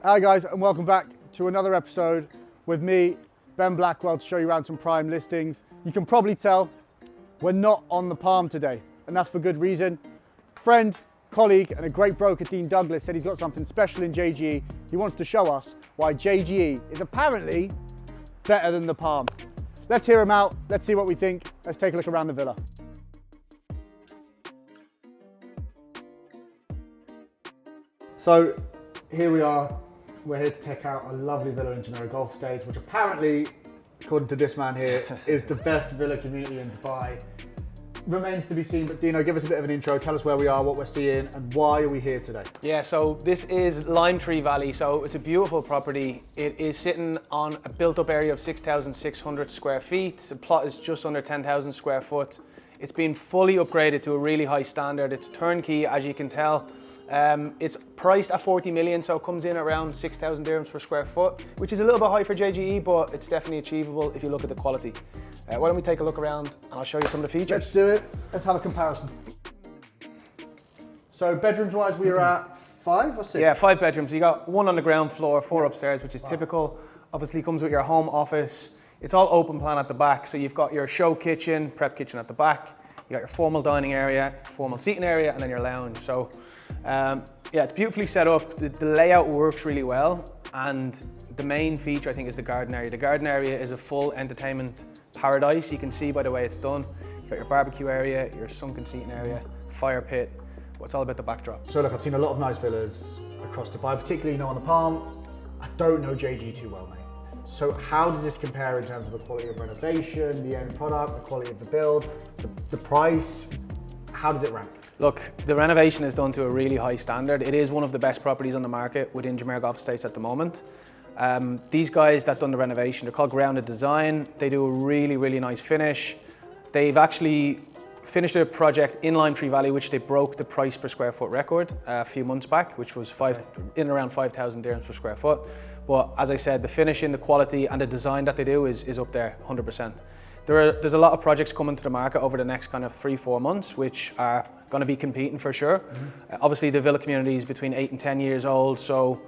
Hi guys, and welcome back to another episode with me, Ben Blackwell, to show you around some prime listings. You can probably tell we're not on the Palm today, and that's for good reason. Friend, colleague, and a great broker, Dean Douglas, said he's got something special in JGE. He wants to show us why JGE is apparently better than the Palm. Let's hear him out. Let's see what we think. Let's take a look around the villa. So here we are. We're here to check out a lovely villa in Jumeirah Golf Stage, which apparently, according to this man here, is the best villa community in Dubai. Remains to be seen, but Dino, give us a bit of an intro. Tell us where we are, what we're seeing, and why are we here today? Yeah, so this is Lime Tree Valley. So it's a beautiful property. It is sitting on a built-up area of 6,600 square feet. The plot is just under 10,000 square foot. It's been fully upgraded to a really high standard. It's turnkey, as you can tell. It's priced at 40 million, so it comes in around 6,000 dirhams per square foot, which is a little bit high for JGE, but it's definitely achievable if you look at the quality. Why don't we take a look around and I'll show you some of the features. Let's do it. Let's have a comparison. So bedrooms wise, we are at 5 or 6? Yeah, 5 bedrooms. You got 1 on the ground floor, 4 upstairs, which is typical. Obviously comes with your home office. It's all open plan at the back. So you've got your show kitchen, prep kitchen at the back. You got your formal dining area, formal seating area, and then your lounge. So yeah, it's beautifully set up. The layout works really well. And the main feature, I think, is the garden area. The garden area is a full entertainment paradise. You can see by the way it's done. You've got your barbecue area, your sunken seating area, fire pit. Well, it's all about the backdrop. So look, I've seen a lot of nice villas across Dubai, particularly on the Palm. I don't know JG too well, mate. So how does this compare in terms of the quality of renovation, the end product, the quality of the build, the price? How does it rank? Look, the renovation is done to a really high standard. It is one of the best properties on the market within Jumeirah Golf Estates at the moment. These guys that done the renovation, they're called Grounded Design. They do a really, really nice finish. They've actually finished a project in Lime Tree Valley, which they broke the price per square foot record a few months back, which was in around 5,000 dirhams per square foot. But as I said, the finishing, the quality, and the design that they do is up there 100%. There's a lot of projects coming to the market over the next kind of 3-4 months, which are going to be competing for sure. Obviously, the villa community is between 8 and 10 years old, so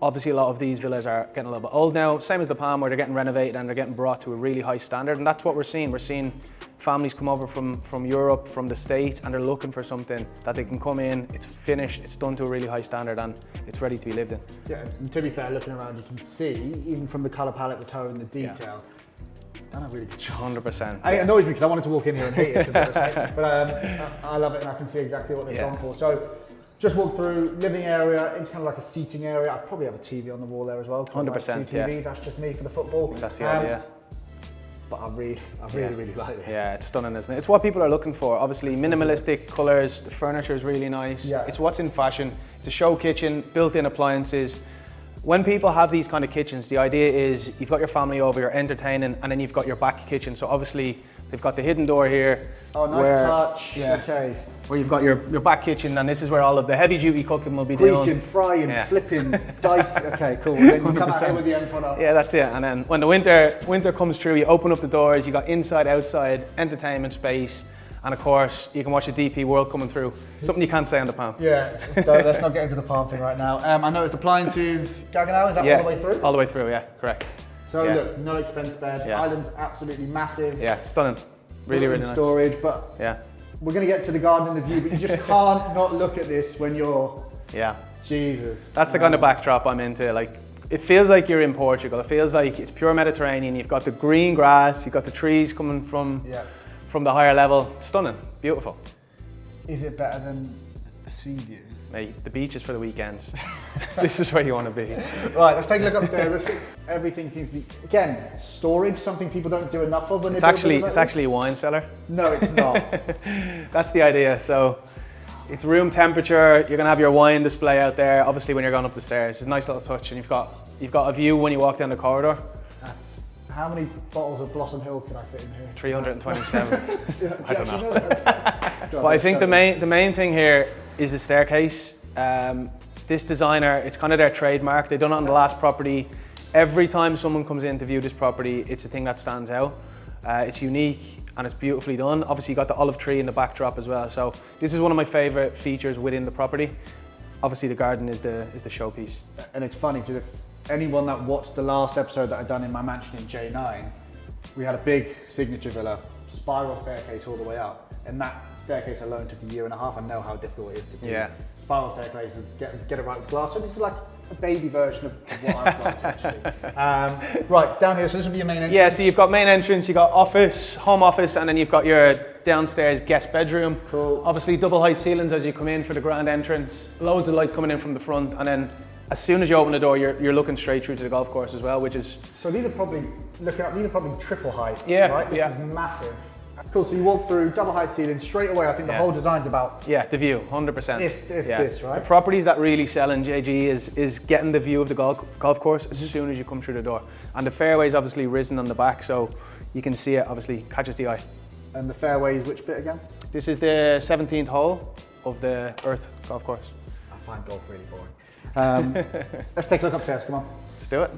obviously a lot of these villas are getting a little bit old now. Same as the Palm, where they're getting renovated and they're getting brought to a really high standard, and that's what we're seeing. We're seeing families come over from Europe, from the States, and they're looking for something that they can come in, it's finished, it's done to a really high standard, and it's ready to be lived in. Yeah, and to be fair, looking around, you can see, even from the colour palette, the tone, the detail, done a really good job. 100%. It annoys me because I wanted to walk in here and hate it, to be honest, mate. But I love it, and I can see exactly what they've gone for. So just walk through living area, into kind of like a seating area. I'd probably have a TV on the wall there as well. 100%, like 2 TVs, that's just me for the football. That's the idea. But I really like this. Yeah, it's stunning, isn't it? It's what people are looking for. Obviously, minimalistic colours, the furniture is really nice. Yeah. It's what's in fashion. It's a show kitchen, built-in appliances. When people have these kind of kitchens, the idea is you've got your family over, you're entertaining, and then you've got your back kitchen. So obviously, they've got the hidden door here. Oh, nice touch. Yeah, okay. Where you've got your back kitchen, and this is where all of the heavy-duty cooking will be done. Greasing, frying, flipping, dicing. Okay, cool. And then you come out here with the end product. Yeah, that's it. And then when the winter comes through, you open up the doors, you got inside, outside, entertainment space, and of course, you can watch the DP World coming through. Something you can't say on the Palm. Yeah, let's not get into the Palm thing right now. I noticed appliances, Gaggenau, is that all the way through? All the way through, yeah, correct. So look, no expense bed, island's absolutely massive. Yeah, stunning. Really, really nice. Storage, but we're going to get to the garden and the view, but you just can't not look at this when you're, Jesus. That's the kind of backdrop I'm into. Like, it feels like you're in Portugal. It feels like it's pure Mediterranean. You've got the green grass, you've got the trees coming from the higher level. Stunning, beautiful. Is it better than the sea view? Mate, the beach is for the weekends. This is where you want to be. Right, let's take a look upstairs. Everything seems to be, again, storage, something people don't do enough of when they build It's actually a wine cellar. No, it's not. That's the idea. So it's room temperature. You're gonna have your wine display out there. Obviously, when you're going up the stairs, it's a nice little touch, and you've got a view when you walk down the corridor. How many bottles of Blossom Hill can I fit in here? 327. I don't know. But I think the main thing here is the staircase. This designer, it's kind of their trademark. They've done it on the last property. Every time someone comes in to view this property, it's a thing that stands out. It's unique and it's beautifully done. Obviously, you got the olive tree in the backdrop as well. So this is one of my favorite features within the property. obviously the garden is the showpiece. And it's funny because if anyone that watched the last episode that I'd done in my mansion in J9, we had a big signature villa, spiral staircase all the way up, and that staircase alone took a year and a half. I know how difficult it is to do. Yeah. Spiral staircases, get it right with glass. So this is like a baby version of what I've got essentially. Right, down here, so this will be your main entrance. Yeah, so you've got main entrance, you've got office, home office, and then you've got your downstairs guest bedroom. Cool. Obviously double height ceilings as you come in for the grand entrance. Loads of light coming in from the front, and then as soon as you open the door, you're looking straight through to the golf course as well, which is... So these are probably, these are probably triple height, Yeah, right? This yeah. is massive. Cool, so you walk through double height ceiling straight away. I think the whole design's about Yeah, the view, 100%. this, right? The properties that really sell in JGE is getting the view of the golf course as soon as you come through the door. And the fairway's obviously risen on the back, so you can see it, obviously catches the eye. And the fairway is which bit again? This is the 17th hole of the Earth golf course. I find golf really boring. Let's take a look upstairs, come on. Let's do it.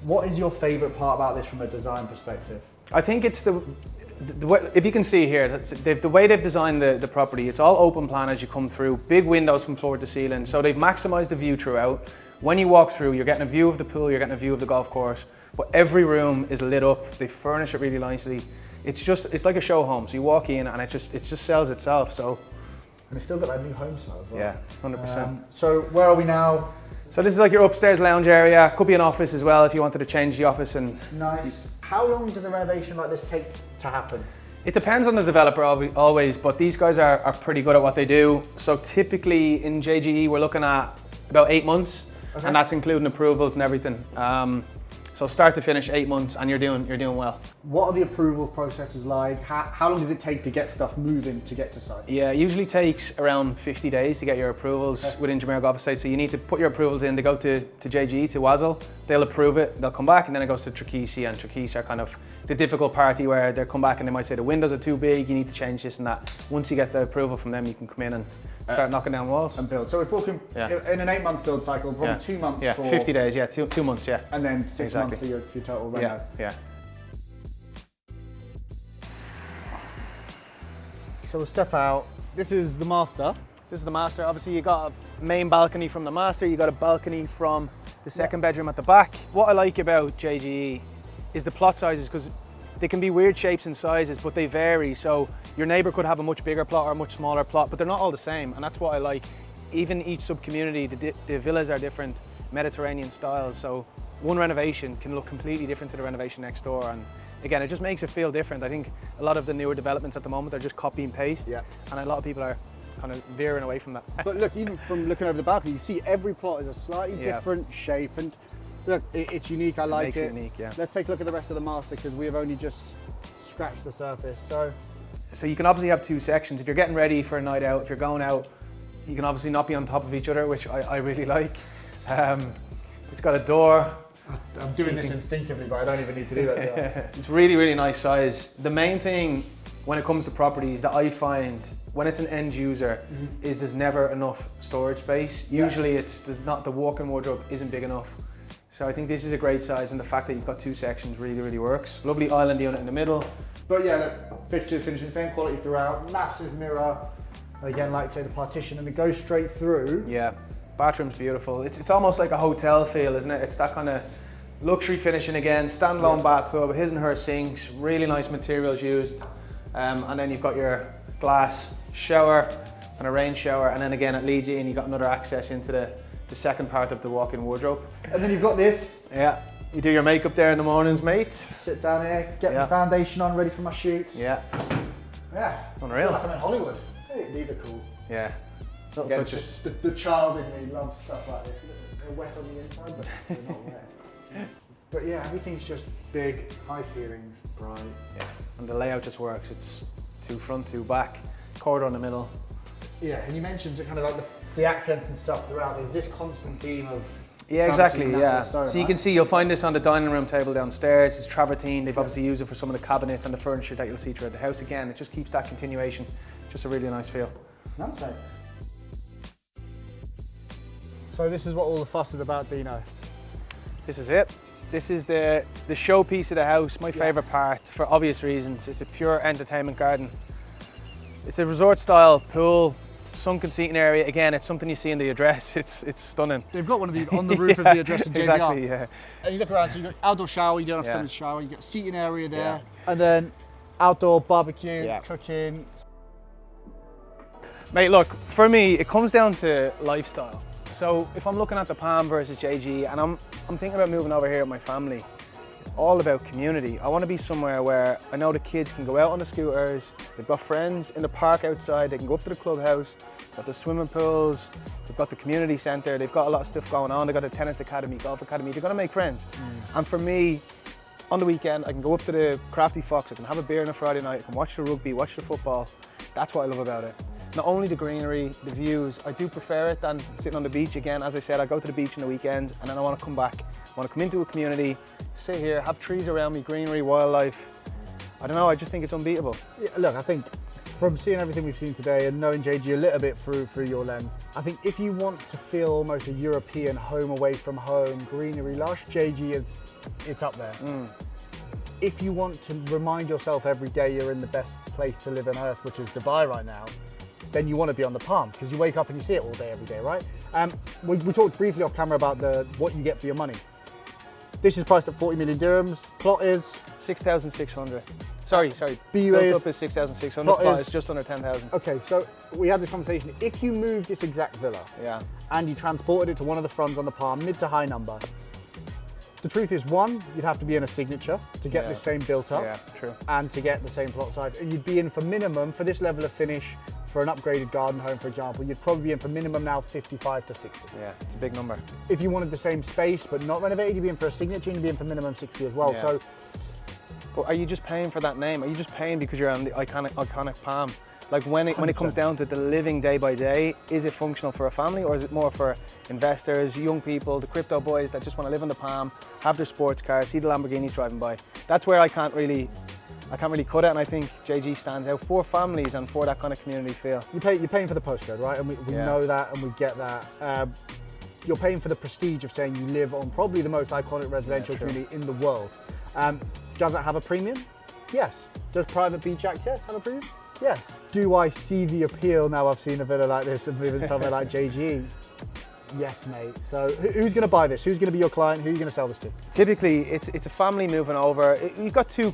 What is your favourite part about this from a design perspective? I think it's the way, if you can see here, the way they've designed the property, it's all open plan as you come through, big windows from floor to ceiling, so they've maximised the view throughout. When you walk through, you're getting a view of the pool, you're getting a view of the golf course, but every room is lit up, they furnish it really nicely. It's like a show home, so you walk in and it just sells itself, so. And it's still got that new home smell as well. Yeah, 100%. So where are we now? So this is like your upstairs lounge area, could be an office as well if you wanted to change the office. And Nice. How long does a renovation like this take to happen? it depends on the developer always, but these guys are pretty good at what they do. So typically in JGE we're looking at about 8 months, Okay. and that's including approvals and everything. So start to finish 8 months, and you're doing well. What are the approval processes like? How long does it take to get stuff moving to get to site? Yeah, it usually takes around 50 days to get your approvals within Jumeirah Golf Estate. So you need to put your approvals in. They go to JGE, to WASL. They'll approve it. They'll come back, and then it goes to Trikisi. And Trikisi are kind of the difficult party where they'll come back and they might say the windows are too big. You need to change this and that. Once you get the approval from them, you can come in and start knocking down walls. And build. So we're talking in an 8-month build cycle, probably 2 months Yeah, for... 50 days, yeah, two months, yeah. And then 6 Exactly. months for your total reno. Yeah, yeah. So we'll step out. This is the master. This is the master. Obviously, you got a main balcony from the master. You got a balcony from the second bedroom at the back. What I like about JGE is the plot sizes, because they can be weird shapes and sizes, but they vary. So your neighbor could have a much bigger plot or a much smaller plot, but they're not all the same. And that's what I like. Even each sub-community, the villas are different Mediterranean styles. So one renovation can look completely different to the renovation next door. And again, it just makes it feel different. I think a lot of the newer developments at the moment are just copy and paste. Yeah. And a lot of people are kind of veering away from that. But look, even from looking over the balcony, you see every plot is a slightly different shape, and look, it's unique. I like makes it unique, yeah. Let's take a look at the rest of the master, because we have only just scratched the surface. So you can obviously have two sections. If you're getting ready for a night out, if you're going out, you can obviously not be on top of each other, which I really like. It's got a door. I'm doing this instinctively, but I don't even need to do that. It's really, really nice size. The main thing when it comes to properties that I find when it's an end user is there's never enough storage space. Usually the walk-in wardrobe isn't big enough. So I think this is a great size, and the fact that you've got two sections really, really works. Lovely island unit in the middle. But yeah, look, fixtures finishing same quality throughout, massive mirror. Again, like say the partition, and it goes straight through. Yeah, bathroom's beautiful. It's almost like a hotel feel, isn't it? It's that kind of luxury finishing again, standalone bathtub, his and her sinks, really nice materials used. And then you've got your glass shower and a rain shower, and then again it leads you in, you've got another access into the second part of the walk-in wardrobe. And then you've got this. Yeah, you do your makeup there in the mornings, mate. Sit down here, get the foundation on, ready for my shoots. Yeah. Yeah. Unreal. I feel like I'm in Hollywood. Hey, these are cool. Yeah. Again, it's just the child in me loves stuff like this. They're wet on the inside, but they're not wet. But yeah, everything's just big, high ceilings, bright. Yeah, and the layout just works. It's 2 front, 2 back, corridor in the middle. Yeah, and you mentioned kind of like the accents and stuff throughout. There's this constant theme of... Yeah, exactly, yeah. Stone, so you can see, you'll find this on the dining room table downstairs. It's travertine. They've obviously used it for some of the cabinets and the furniture that you'll see throughout the house. Again, it just keeps that continuation. Just a really nice feel. Nice, mate. So this is what all the fuss is about, Dino. This is it. This is the showpiece of the house, my favourite part, for obvious reasons. It's a pure entertainment garden. It's a resort style pool, sunken seating area. Again, it's something you see in the address. It's stunning. They've got one of these on the roof of the address in JBR. Exactly, yeah. And you look around, so you've got outdoor shower, you don't have to come in the shower, you get a seating area there. Yeah. And then outdoor barbecue, cooking. Mate, look, for me, it comes down to lifestyle. So if I'm looking at the Palm versus JG and I'm thinking about moving over here with my family, it's all about community. I want to be somewhere where I know the kids can go out on the scooters, they've got friends in the park outside, they can go up to the clubhouse, they've got the swimming pools, they've got the community centre, they've got a lot of stuff going on, they've got a tennis academy, golf academy, they're going to make friends. And for me, on the weekend, I can go up to the Crafty Fox, I can have a beer on a Friday night, I can watch the rugby, watch the football. That's what I love about it. Not only the greenery, the views, I do prefer it than sitting on the beach. Again, as I said, I go to the beach on the weekends and then I want to come back. I want to come into a community, sit here, have trees around me, greenery, wildlife. I don't know, I just think it's unbeatable. Yeah, look, I think from seeing everything we've seen today and knowing JG a little bit through your lens, I think if you want to feel almost a European home away from home, greenery, lush, JG it's up there. If you want to remind yourself every day you're in the best place to live on earth, which is Dubai right now, then you want to be on the Palm because you wake up and you see it all day, every day, right? We talked briefly off camera about what you get for your money. This is priced at 40 million dirhams. Plot is 6,600. Sorry. BUA Built up is 6,600. Plot is just under 10,000. Okay, so we had this conversation. If you moved this exact villa and you transported it to one of the fronts on the Palm, mid to high number, the truth is, one, you'd have to be in a signature to get the same built up. Yeah, true. And to get the same plot size. And you'd be in for minimum, for this level of finish, for an upgraded garden home, for example, you'd probably be in for minimum now 55 to 60. Yeah, it's a big number. If you wanted the same space but not renovated, you'd be in for a signature and you'd be in for minimum 60 as well. Yeah. So, but are you just paying for that name? Are you just paying because you're on the iconic Palm? Like when it comes down to the living day by day, is it functional for a family or is it more for investors, young people, the crypto boys that just want to live on the Palm, have their sports cars, see the Lamborghinis driving by? That's where I can't really cut it, and I think JG stands out for families and for that kind of community feel. You're paying for the postcode, right? And we know that and we get that. You're paying for the prestige of saying you live on probably the most iconic residential community in the world. Does that have a premium? Yes. Does private beach access have a premium? Yes. Do I see the appeal now I've seen a villa like this and moving somewhere like JG? Yes, mate. So who's going to buy this? Who's going to be your client? Who are you going to sell this to? Typically, it's a family moving over. You've got two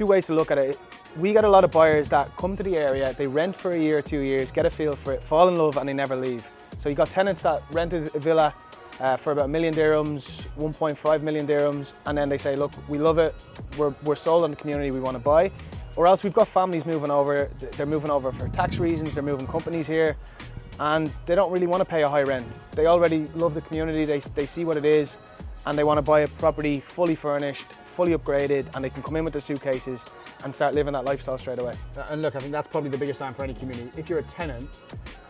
ways to look at it. We get a lot of buyers that come to the area, they rent for a year, 2 years, get a feel for it, fall in love, and they never leave. So you got tenants that rented a villa for about 1 million dirhams, 1.5 million dirhams, and then they say, look, we love it, we're sold on the community, we want to buy. Or else we've got families moving over, they're moving over for tax reasons, they're moving companies here, and they don't really want to pay a high rent. They already love the community, they see what it is, and they want to buy a property fully furnished, fully upgraded, and they can come in with their suitcases and start living that lifestyle straight away. And look, I think that's probably the biggest sign for any community. If you're a tenant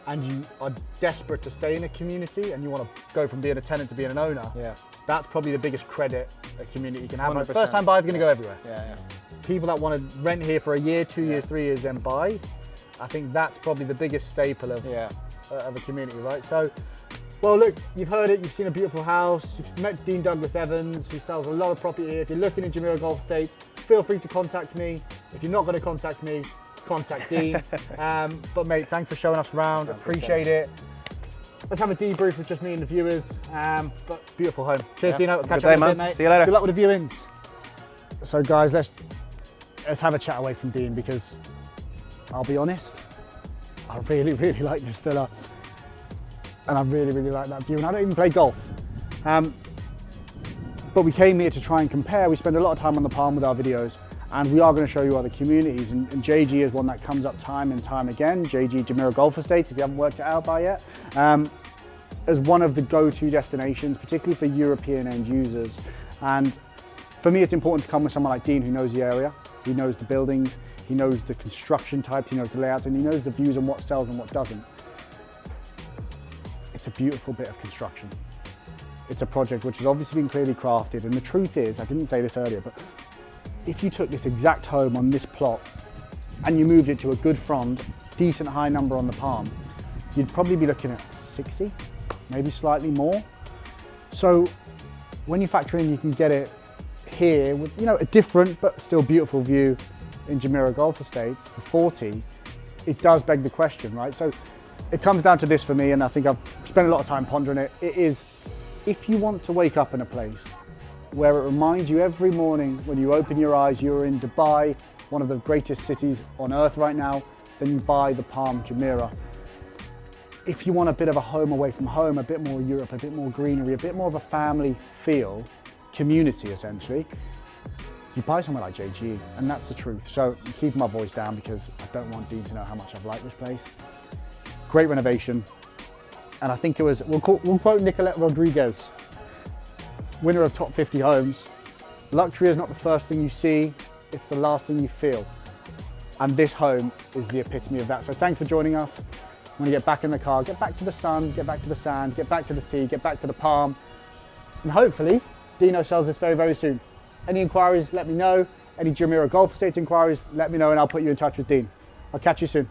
and you are desperate to stay in a community and you want to go from being a tenant to being an owner, that's probably the biggest credit a community can have. Like, first time buyers are going to go everywhere. People that want to rent here for a year, 2 years, 3 years, then buy, I think that's probably the biggest staple of a community, right? So, well, look, you've heard it, you've seen a beautiful house, you've met Dean Douglas Evans, who sells a lot of property here. If you're looking in Jumeirah Golf Estates, feel free to contact me. If you're not going to contact me, contact Dean. But mate, thanks for showing us around, appreciate it. Let's have a debrief with just me and the viewers, but beautiful home. Cheers, Dino, catch up with you, mate. See you later. Good luck with the viewings. So guys, let's have a chat away from Dean, because I'll be honest, I really like this villa. And I really like that view, and I don't even play golf. But we came here to try and compare. We spend a lot of time on the Palm with our videos, and we are going to show you other communities, and JG is one that comes up time and time again. JG, Jumeirah Golf Estates, if you haven't worked it out by yet, as one of the go-to destinations, particularly for European end users. And for me, it's important to come with someone like Dean, who knows the area, he knows the buildings, he knows the construction types, he knows the layouts, and he knows the views and what sells and what doesn't. It's a beautiful bit of construction. It's a project which has obviously been clearly crafted, and the truth is, I didn't say this earlier, but if you took this exact home on this plot and you moved it to a good front, decent high number on the Palm, you'd probably be looking at 60, maybe slightly more. So when you factor in you can get it here with, you know, a different but still beautiful view in Jumeirah Golf Estates for 40, it does beg the question, right? So it comes down to this for me, and I think I've spent a lot of time pondering it. It is, if you want to wake up in a place where it reminds you every morning when you open your eyes, you're in Dubai, one of the greatest cities on earth right now, then you buy the Palm Jumeirah. If you want a bit of a home away from home, a bit more Europe, a bit more greenery, a bit more of a family feel, community essentially, you buy somewhere like JGE, and that's the truth. So I'm keeping my voice down because I don't want Dean to know how much I've liked this place. Great renovation, and I think it was, we'll quote Nicolette Rodriguez, winner of Top 50 Homes. Luxury is not the first thing you see, it's the last thing you feel. And this home is the epitome of that. So thanks for joining us. I'm gonna get back in the car, get back to the sun, get back to the sand, get back to the sea, get back to the palm. And hopefully, Dino sells this very, very soon. Any inquiries, let me know. Any Jumeirah Golf Estates inquiries, let me know and I'll put you in touch with Dean. I'll catch you soon.